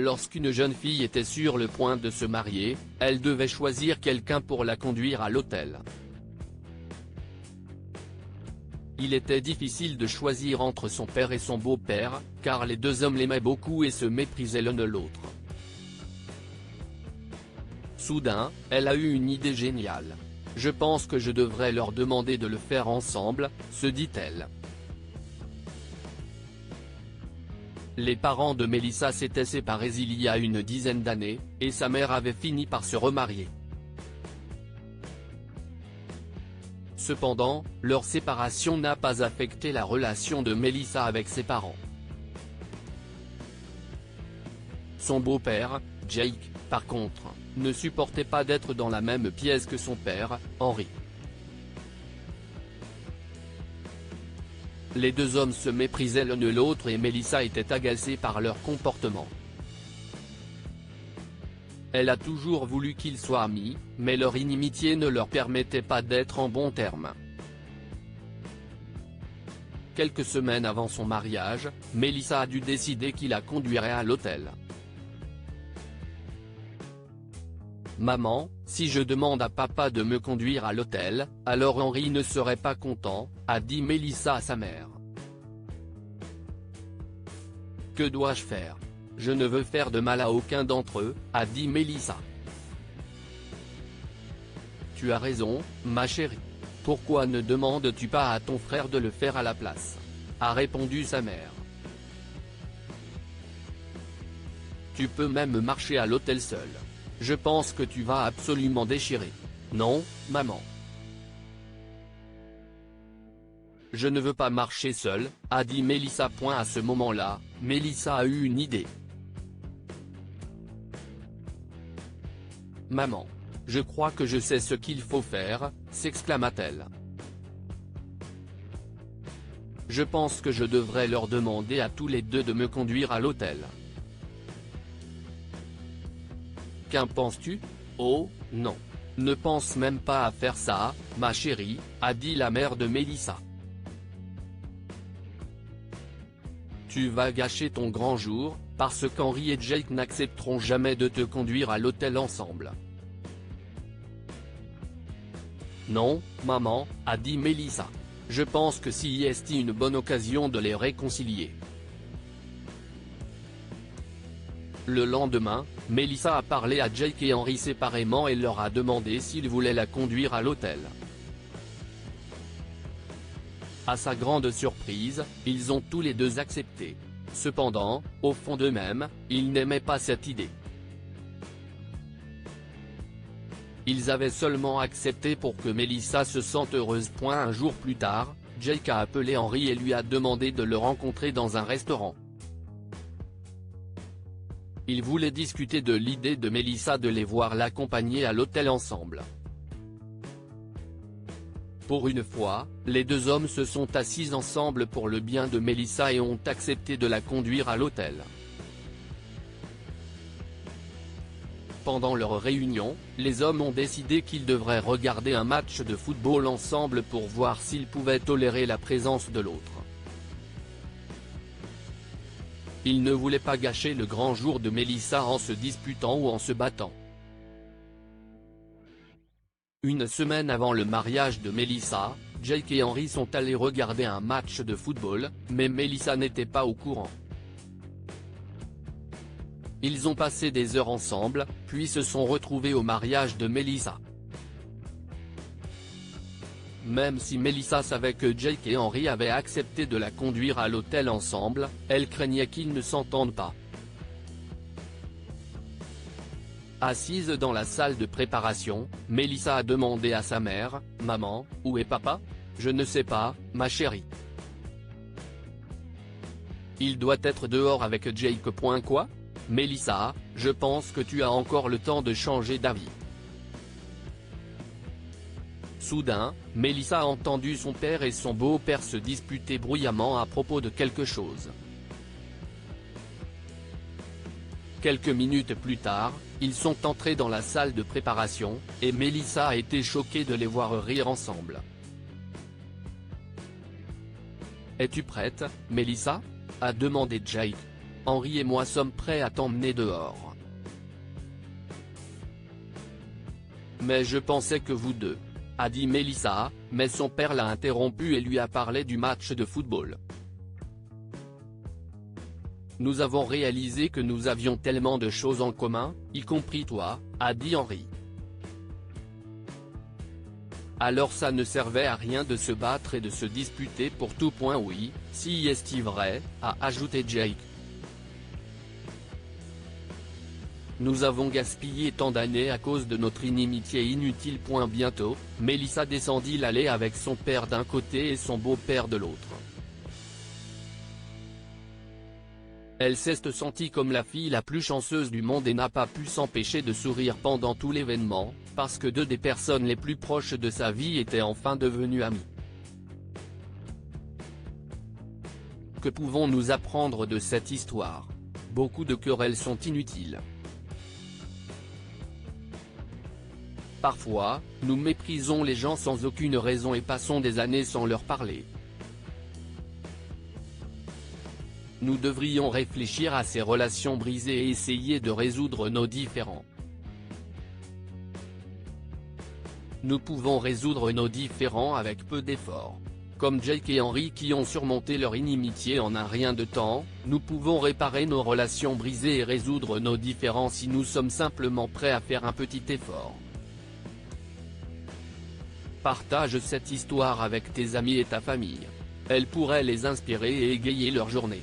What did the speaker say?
lorsqu'une jeune fille était sur le point de se marier, elle devait choisir quelqu'un pour la conduire à l'hôtel. Il était difficile de choisir entre son père et son beau-père, car les deux hommes l'aimaient beaucoup et se méprisaient l'un de l'autre. Soudain, elle a eu une idée géniale. « Je pense que je devrais leur demander de le faire ensemble », se dit-elle. Les parents de Melissa s'étaient séparés il y a une dizaine d'années, et sa mère avait fini par se remarier. Cependant, leur séparation n'a pas affecté la relation de Melissa avec ses parents. Son beau-père, Jake, par contre, ne supportait pas d'être dans la même pièce que son père, Henry. Les deux hommes se méprisaient l'un de l'autre et Melissa était agacée par leur comportement. Elle a toujours voulu qu'ils soient amis, mais leur inimitié ne leur permettait pas d'être en bons termes. Quelques semaines avant son mariage, Melissa a dû décider qui la conduirait à l'hôtel. « Maman, si je demande à papa de me conduire à l'hôtel, alors Henry ne serait pas content », a dit Melissa à sa mère. « Que dois-je faire ? Je ne veux faire de mal à aucun d'entre eux », a dit Melissa. « Tu as raison, ma chérie. Pourquoi ne demandes-tu pas à ton frère de le faire à la place ?» a répondu sa mère. « Tu peux même marcher à l'hôtel seul. Je pense que tu vas absolument déchirer. » « Non, maman. Je ne veux pas marcher seule, » a dit Melissa. À ce moment-là, Melissa a eu une idée. « Maman. Je crois que je sais ce qu'il faut faire », s'exclama-t-elle. « Je pense que je devrais leur demander à tous les deux de me conduire à l'hôtel. » « Qu'en penses-tu ? » « Oh, non. Ne pense même pas à faire ça, ma chérie, » a dit la mère de Melissa. « Tu vas gâcher ton grand jour, parce qu'Henry et Jake n'accepteront jamais de te conduire à l'hôtel ensemble. » « Non, maman, » a dit Melissa. « Je pense que c'est une bonne occasion de les réconcilier. » Le lendemain, Melissa a parlé à Jake et Henry séparément et leur a demandé s'ils voulaient la conduire à l'hôtel. À sa grande surprise, ils ont tous les deux accepté. Cependant, au fond d'eux-mêmes, ils n'aimaient pas cette idée. Ils avaient seulement accepté pour que Melissa se sente heureuse. Un jour plus tard, Jake a appelé Henry et lui a demandé de le rencontrer dans un restaurant. Il voulait discuter de l'idée de Melissa de les voir l'accompagner à l'hôtel ensemble. Pour une fois, les deux hommes se sont assis ensemble pour le bien de Melissa et ont accepté de la conduire à l'hôtel. Pendant leur réunion, les hommes ont décidé qu'ils devraient regarder un match de football ensemble pour voir s'ils pouvaient tolérer la présence de l'autre. Ils ne voulaient pas gâcher le grand jour de Melissa en se disputant ou en se battant. Une semaine avant le mariage de Melissa, Jake et Henry sont allés regarder un match de football, mais Melissa n'était pas au courant. Ils ont passé des heures ensemble, puis se sont retrouvés au mariage de Melissa. Même si Melissa savait que Jake et Henry avaient accepté de la conduire à l'hôtel ensemble, elle craignait qu'ils ne s'entendent pas. Assise dans la salle de préparation, Melissa a demandé à sa mère, « Maman, où est papa ? » « Je ne sais pas, ma chérie. Il doit être dehors avec Jake. Quoi ? Melissa, je pense que tu as encore le temps de changer d'avis. » Soudain, Melissa a entendu son père et son beau-père se disputer bruyamment à propos de quelque chose. Quelques minutes plus tard, ils sont entrés dans la salle de préparation, et Melissa a été choquée de les voir rire ensemble. « Es-tu prête, Melissa ? » a demandé Jake. « Henri et moi sommes prêts à t'emmener dehors. Mais je pensais que vous deux, a dit Mélissa, mais son père l'a interrompu et lui a parlé du match de football. Nous avons réalisé que nous avions tellement de choses en commun, y compris toi, a dit Henri. Alors ça ne servait à rien de se battre et de se disputer pour tout point. Oui, si est vrai, a ajouté Jake. Nous avons gaspillé tant d'années à cause de notre inimitié inutile. Bientôt, Mélissa descendit l'allée avec son père d'un côté et son beau-père de l'autre. Elle s'est sentie comme la fille la plus chanceuse du monde et n'a pas pu s'empêcher de sourire pendant tout l'événement, parce que deux des personnes les plus proches de sa vie étaient enfin devenues amies. Que pouvons-nous apprendre de cette histoire? Beaucoup de querelles sont inutiles. Parfois, nous méprisons les gens sans aucune raison et passons des années sans leur parler. Nous devrions réfléchir à ces relations brisées et essayer de résoudre nos différends. Nous pouvons résoudre nos différends avec peu d'efforts. Comme Jake et Henri qui ont surmonté leur inimitié en un rien de temps, nous pouvons réparer nos relations brisées et résoudre nos différends si nous sommes simplement prêts à faire un petit effort. Partage cette histoire avec tes amis et ta famille. Elle pourrait les inspirer et égayer leur journée.